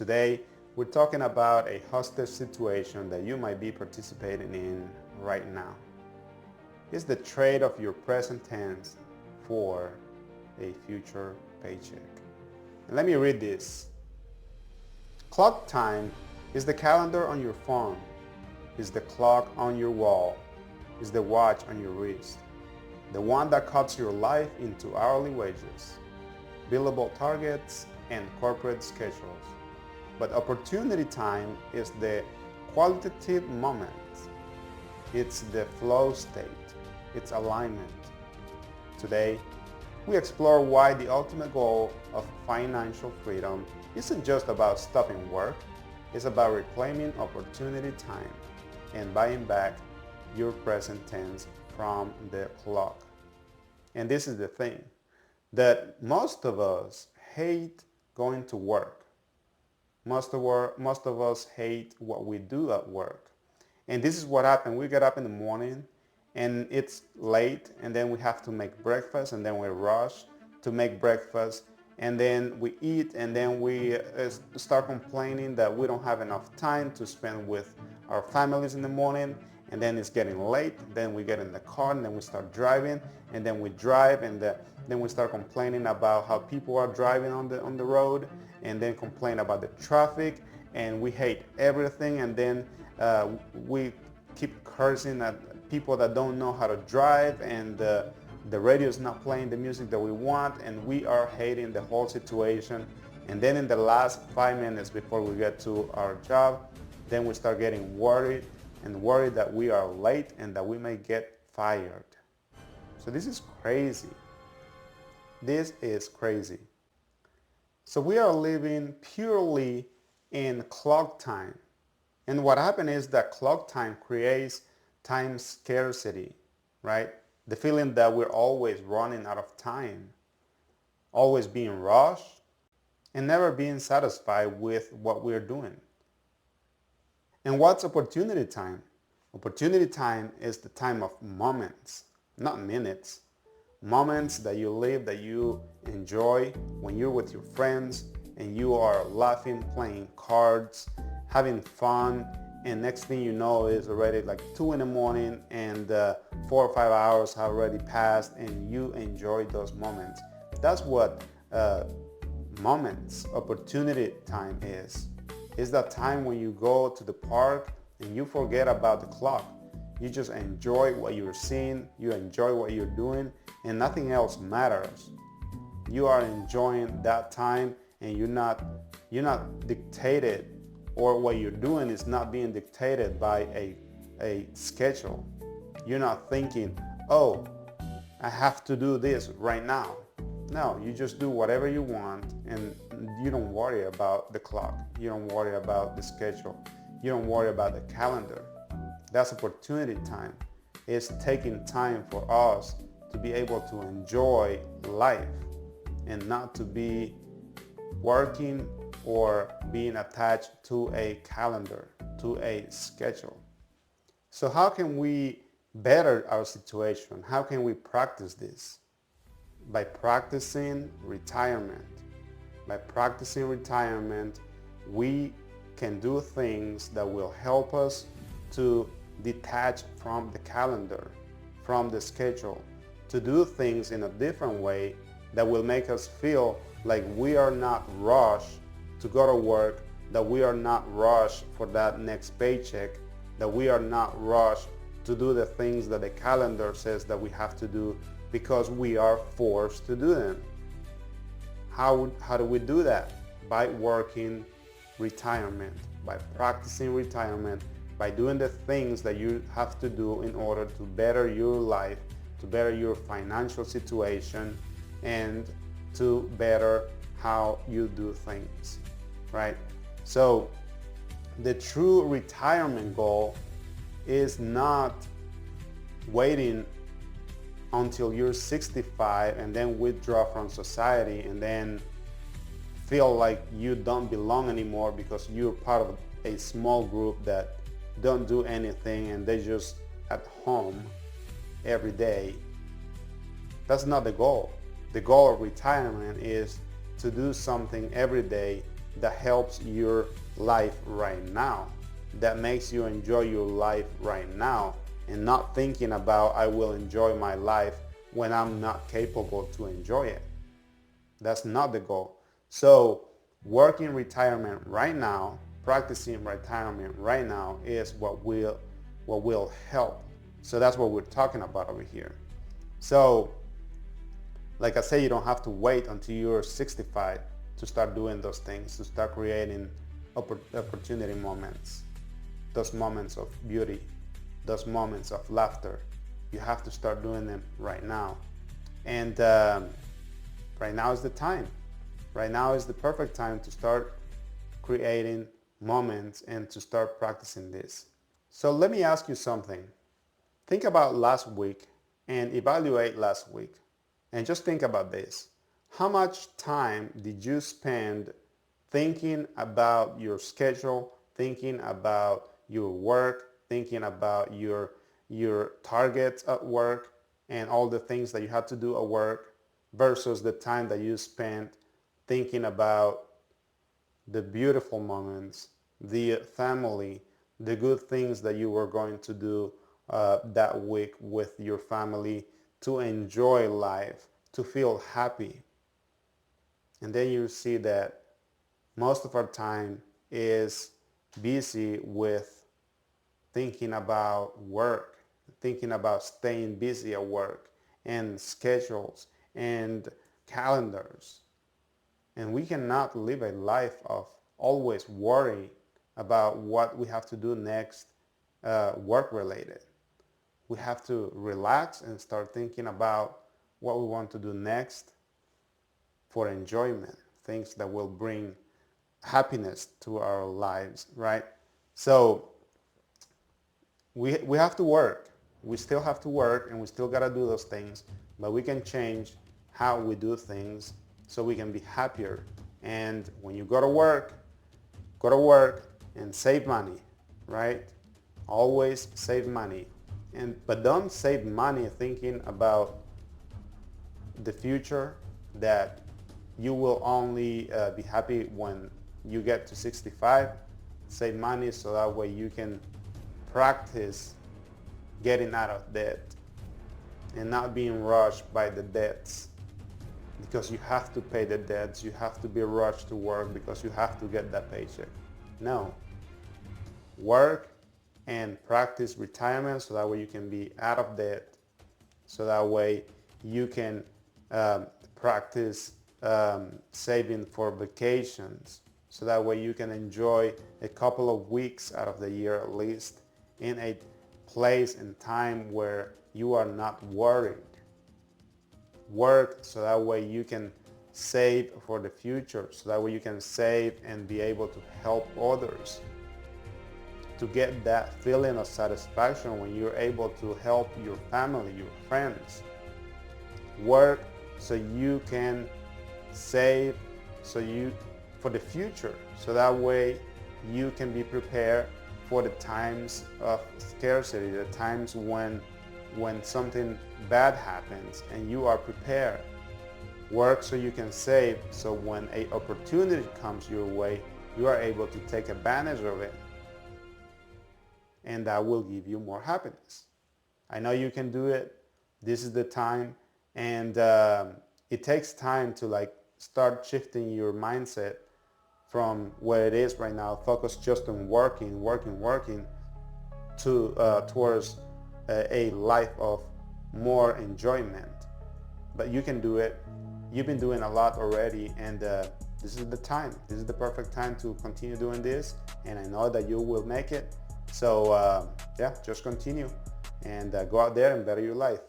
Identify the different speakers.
Speaker 1: Today, we're talking about a hostage situation that you might be participating in right now. It's the trade of your present tense for a future paycheck. And let me read this. Clock time is the calendar on your phone, is the clock on your wall, is the watch on your wrist, the one that cuts your life into hourly wages, billable targets, and corporate schedules. But opportunity time is the qualitative moment. It's the flow state. It's alignment. Today, we explore why the ultimate goal of financial freedom isn't just about stopping work. It's about reclaiming opportunity time and buying back your present tense from the clock. And this is the thing, that most of us hate going to work. Most of us hate what we do at work. And this is what happens. We get up in the morning and it's late, and then we have to make breakfast, and then we rush to make breakfast, and then we eat, and then we start complaining that we don't have enough time to spend with our families in the morning, and then it's getting late. Then we get in the car, and then we start driving, and then we drive, and then we start complaining about how people are driving on the road, and then complain about the traffic, and we hate everything, and then we keep cursing at people that don't know how to drive, and the radio is not playing the music that we want, and we are hating the whole situation. And then in the last 5 minutes before we get to our job, then we start getting worried that we are late and that we may get fired. So this is crazy. This is crazy. So we are living purely in clock time. And what happened is that clock time creates time scarcity, right? The feeling that we're always running out of time, always being rushed, and never being satisfied with what we're doing. And what's opportunity time? Opportunity time is the time of moments, not minutes. Moments that you live, that you enjoy when you're with your friends and you are laughing, playing cards, having fun, and next thing you know is already like 2 in the morning, and 4 or 5 hours have already passed, and you enjoy those moments. That's what moments, opportunity time is. It's that time when you go to the park and you forget about the clock. You just enjoy what you're seeing, you enjoy what you're doing, and nothing else matters. You are enjoying that time, and you're not dictated, or what you're doing is not being dictated by a schedule. You're not thinking, oh, I have to do this right now. No, you just do whatever you want, and you don't worry about the clock. You don't worry about the schedule. You don't worry about the calendar. That's opportunity time. It's taking time for us to be able to enjoy life and not to be working or being attached to a calendar, to a schedule. So how can we better our situation? How can we practice this? By practicing retirement. By practicing retirement, we can do things that will help us to detach from the calendar, from the schedule, to do things in a different way that will make us feel like we are not rushed to go to work, that we are not rushed for that next paycheck, that we are not rushed to do the things that the calendar says that we have to do because we are forced to do them. How do we do that? By working retirement, by practicing retirement, by doing the things that you have to do in order to better your life, to better your financial situation, and to better how you do things, right? So the true retirement goal is not waiting until you're 65 and then withdraw from society and then feel like you don't belong anymore because you're part of a small group that don't do anything and they just at home every day. That's not the goal. The goal of retirement is to do something every day that helps your life right now, that makes you enjoy your life right now, and not thinking about I will enjoy my life when I'm not capable to enjoy it. That's not the goal. So working retirement right now, practicing retirement right now is what will help. So that's what we're talking about over here. So like I say, you don't have to wait until you're 65 to start doing those things, to start creating opportunity moments, those moments of beauty, those moments of laughter. You have to start doing them right now. And right now is the time. Right now is the perfect time to start creating moments and to start practicing this. So let me ask you something. Think about last week and evaluate last week. And just think about this. How much time did you spend thinking about your schedule, thinking about your work, thinking about your targets at work and all the things that you had to do at work versus the time that you spent thinking about the beautiful moments, the family, the good things that you were going to do that week with your family to enjoy life, to feel happy. And then you see that most of our time is busy with thinking about work, thinking about staying busy at work and schedules and calendars. And we cannot live a life of always worrying about what we have to do next, work related. We have to relax and start thinking about what we want to do next for enjoyment, things that will bring happiness to our lives, right? So we have to work. We still have to work and we still got to do those things, but we can change how we do things so we can be happier. And when you go to work and save money, right? Always save money. But don't save money thinking about the future, that you will only be happy when you get to 65. Save money so that way you can practice getting out of debt and not being rushed by the debts, because you have to pay the debts. You have to be rushed to work because you have to get that paycheck. No. Work and practice retirement so that way you can be out of debt, so that way you can practice saving for vacations, so that way you can enjoy a couple of weeks out of the year at least in a place and time where you are not worried. Work so that way you can save for the future, so that way you can save and be able to help others, to get that feeling of satisfaction when you're able to help your family, your friends. Work so you can save for the future, so that way you can be prepared for the times of scarcity, the times when something bad happens and you are prepared. Work so you can save, so when an opportunity comes your way, you are able to take advantage of it. And that will give you more happiness. I know you can do it. This is the time. And it takes time to start shifting your mindset from where it is right now, focus just on working, to towards a life of more enjoyment. But you can do it. You've been doing a lot already, and this is the time. This is the perfect time to continue doing this, and I know that you will make it. So yeah, just continue and go out there and better your life.